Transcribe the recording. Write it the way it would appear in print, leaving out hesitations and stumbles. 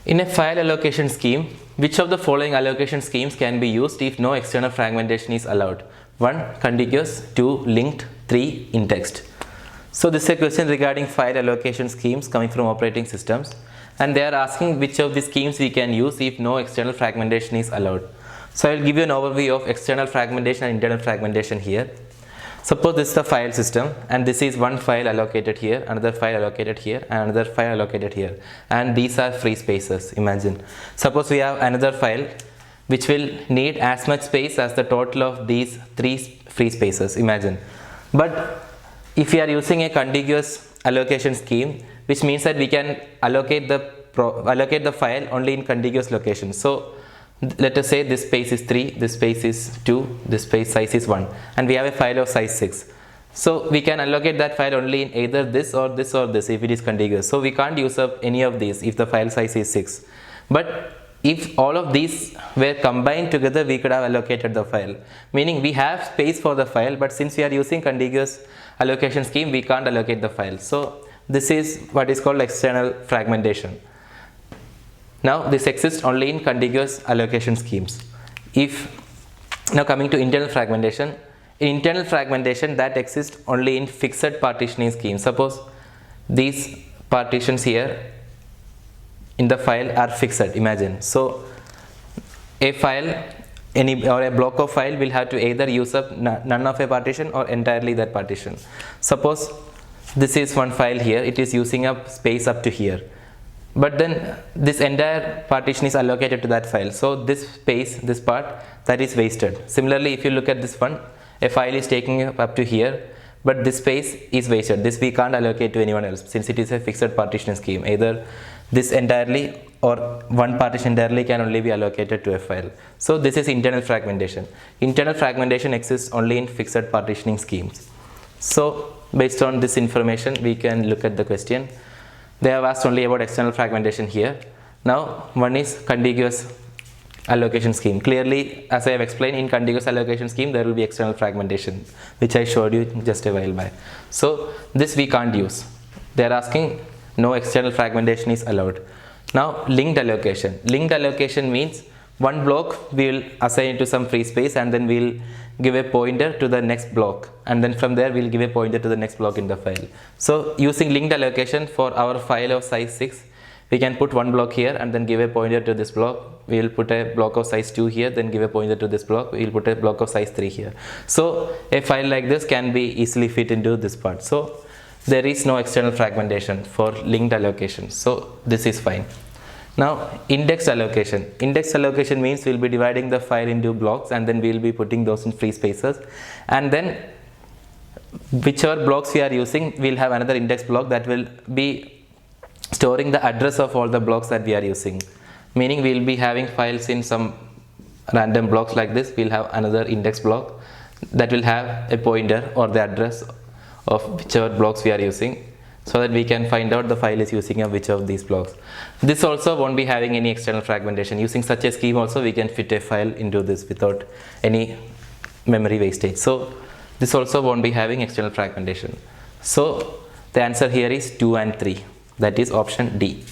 In a file allocation scheme, which of the following allocation schemes can be used if no external fragmentation is allowed? 1. Contiguous, 2. Linked, 3. In-text. So this is a question regarding file allocation schemes coming from operating systems, and they are asking which of the schemes we can use if no external fragmentation is allowed. So I will give you an overview of external fragmentation and internal fragmentation here. Suppose this is the file system, and this is one file allocated here, another file allocated here, and another file allocated here, and these are free spaces. Imagine, suppose we have another file which will need as much space as the total of these three free spaces. Imagine, but if we are using a contiguous allocation scheme, which means that we can allocate the file only in contiguous locations. So let us say this space is 3, this space is 2, this space size is 1, and we have a file of size 6. So we can allocate that file only in either this or this or this if it is contiguous. So we can't use up any of these if the file size is 6. But if all of these were combined together, we could have allocated the file. Meaning we have space for the file, but since we are using contiguous allocation scheme, we can't allocate the file. So this is what is called external fragmentation. Now this exists only in contiguous allocation schemes. Now coming to internal fragmentation, in internal fragmentation that exists only in fixed partitioning schemes. Suppose these partitions here in the file are fixed. Imagine, so a file or a block of file will have to either use up none of a partition or entirely that partition. Suppose this is one file here, it is using up space up to here, but then this entire partition is allocated to that file, so this space, this part, that is wasted. Similarly, if you look at this one, a file is taking up to here, but this space is wasted. This we can't allocate to anyone else since it is a fixed partition scheme. Either this entirely or one partition entirely can only be allocated to a file. So this is internal fragmentation. Internal fragmentation exists only in fixed partitioning schemes. So based on this information, we can look at the question. They have asked only about external fragmentation here. Now one is contiguous allocation scheme. Clearly, as I have explained, in contiguous allocation scheme there will be external fragmentation, which I showed you just a while back. So this we can't use. They are asking no external fragmentation is allowed. Now linked allocation. Linked allocation means one block we will assign to some free space, and then we will give a pointer to the next block, and then from there we will give a pointer to the next block in the file. So using linked allocation for our file of size 6, we can put one block here and then give a pointer to this block. We will put a block of size 2 here, then give a pointer to this block. We will put a block of size 3 here. So a file like this can be easily fit into this part. So there is no external fragmentation for linked allocation. So this is fine. Now indexed allocation. Indexed allocation means we will be dividing the file into blocks, and then we will be putting those in free spaces, and then whichever blocks we are using, we will have another index block that will be storing the address of all the blocks that we are using. Meaning we will be having files in some random blocks like this. We will have another index block that will have a pointer or the address of whichever blocks we are using, so that we can find out the file is using of which of these blocks. This also won't be having any external fragmentation. Using such a scheme also we can fit a file into this without any memory wastage. So this also won't be having external fragmentation. So the answer here is 2 and 3, that is option D.